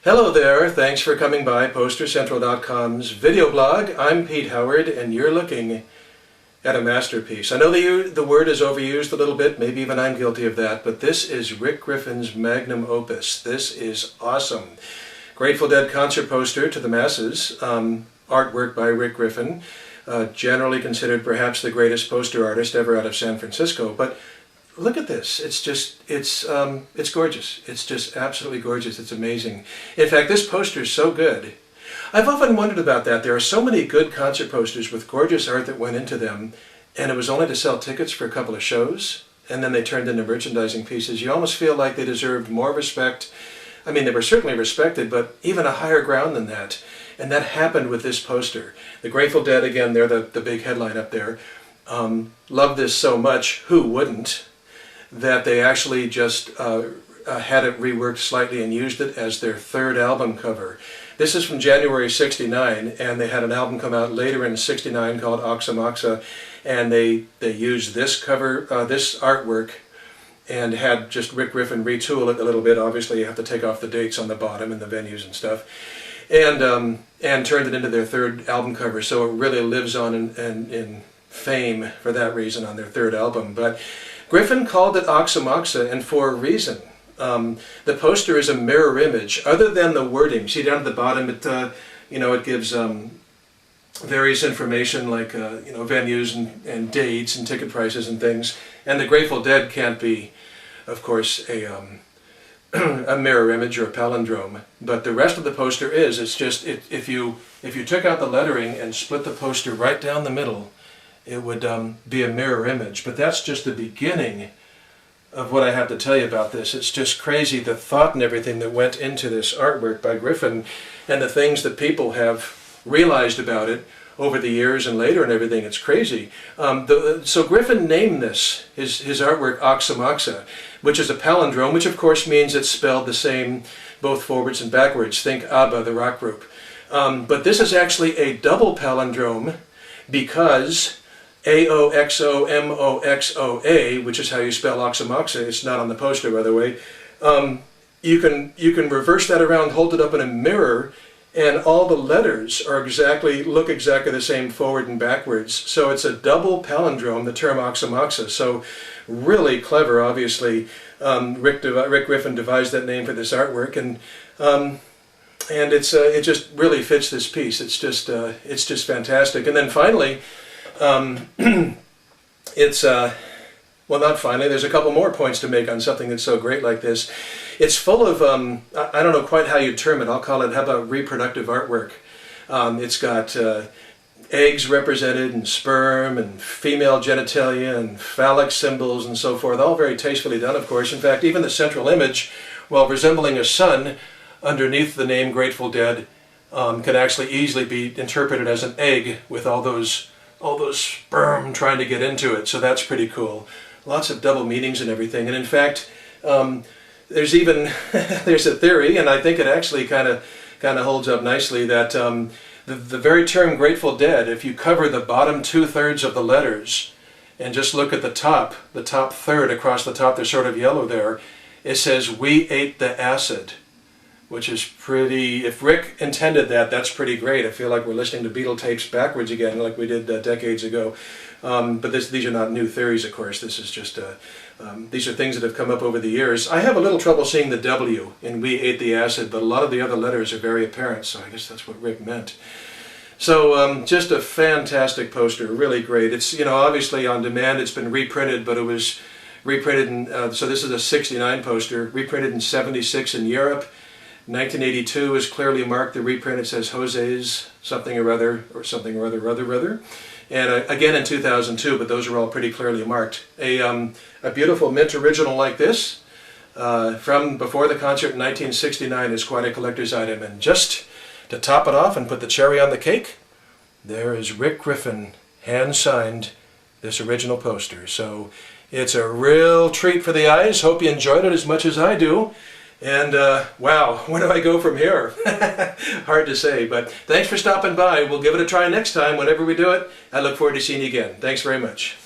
Hello there, thanks for coming by PosterCentral.com's video blog. I'm Pete Howard and you're looking at a masterpiece. I know the word is overused a little bit, maybe even I'm guilty of that, but this is Rick Griffin's magnum opus. This is awesome. Grateful Dead concert poster to the masses, artwork by Rick Griffin, generally considered perhaps the greatest poster artist ever out of San Francisco, but look at this. It's gorgeous. It's just absolutely gorgeous. It's amazing. In fact, this poster is so good. I've often wondered about that. There are so many good concert posters with gorgeous art that went into them, and it was only to sell tickets for a couple of shows, and then they turned into merchandising pieces. You almost feel like they deserved more respect. I mean, they were certainly respected, but even a higher ground than that. And that happened with this poster. The Grateful Dead, again, they're the big headline up there. Love this so much, who wouldn't? That they actually just had it reworked slightly and used it as their third album cover. This is from January '69, and they had an album come out later in '69 called Aoxomoxoa, and they used this cover, this artwork, and had just Rick Griffin retool it a little bit. Obviously, you have to take off the dates on the bottom and the venues and stuff, and turned it into their third album cover. So it really lives on in fame for that reason on their third album. But Griffin called it Aoxomoxoa, and for a reason. The poster is a mirror image, other than the wording. See down at the bottom, it gives various information like venues and dates and ticket prices and things. And the Grateful Dead can't be, of course, a mirror image or a palindrome. But the rest of the poster is. It's just if you took out the lettering and split the poster right down the middle, it would be a mirror image. But that's just the beginning of what I have to tell you about this. It's just crazy, the thought and everything that went into this artwork by Griffin, and the things that people have realized about it over the years and later and everything. It's crazy. So Griffin named this, his artwork, Aoxomoxoa, which is a palindrome, which of course means it's spelled the same both forwards and backwards. Think ABBA, the rock group. But this is actually a double palindrome because Aoxomoxoa, which is how you spell Aoxomoxoa, it's not on the poster by the way, you can reverse that around, hold it up in a mirror, and all the letters look exactly the same forward and backwards. So it's a double palindrome, the term Aoxomoxoa. So really clever, obviously. Rick Griffin devised that name for this artwork, and it just really fits this piece. It's just fantastic. And then finally, well, not finally, there's a couple more points to make on something that's so great like this. It's full of, I don't know quite how you term it, I'll call it, how about reproductive artwork. It's got eggs represented, and sperm, and female genitalia, and phallic symbols, and so forth, all very tastefully done, of course. In fact, even the central image, while resembling a sun, underneath the name Grateful Dead, can actually easily be interpreted as an egg with all those sperm trying to get into it, so that's pretty cool. Lots of double meanings and everything, and in fact, there's a theory, and I think it actually kind of holds up nicely, that the very term Grateful Dead, if you cover the bottom 2/3 of the letters and just look at the top third across the top, they're sort of yellow there, it says, "We ate the acid," which is pretty, if Rick intended that, that's pretty great. I feel like we're listening to Beatle tapes backwards again, like we did decades ago. But these are not new theories, of course. This is just, these are things that have come up over the years. I have a little trouble seeing the W in "We ate the acid," but a lot of the other letters are very apparent, so I guess that's what Rick meant. So just a fantastic poster, really great. It's, obviously on demand, it's been reprinted, but it was reprinted in, so this is a '69 poster, reprinted in '76 in Europe. 1982 is clearly marked, the reprint. It says Jose's something or other, or something or other. And again in 2002, but those are all pretty clearly marked. A beautiful mint original like this from before the concert in 1969 is quite a collector's item. And just to top it off and put the cherry on the cake, there is Rick Griffin hand-signed this original poster. So it's a real treat for the eyes. Hope you enjoyed it as much as I do. And wow, where do I go from here? Hard to say, but thanks for stopping by. We'll give it a try next time whenever we do it. I look forward to seeing you again. Thanks very much.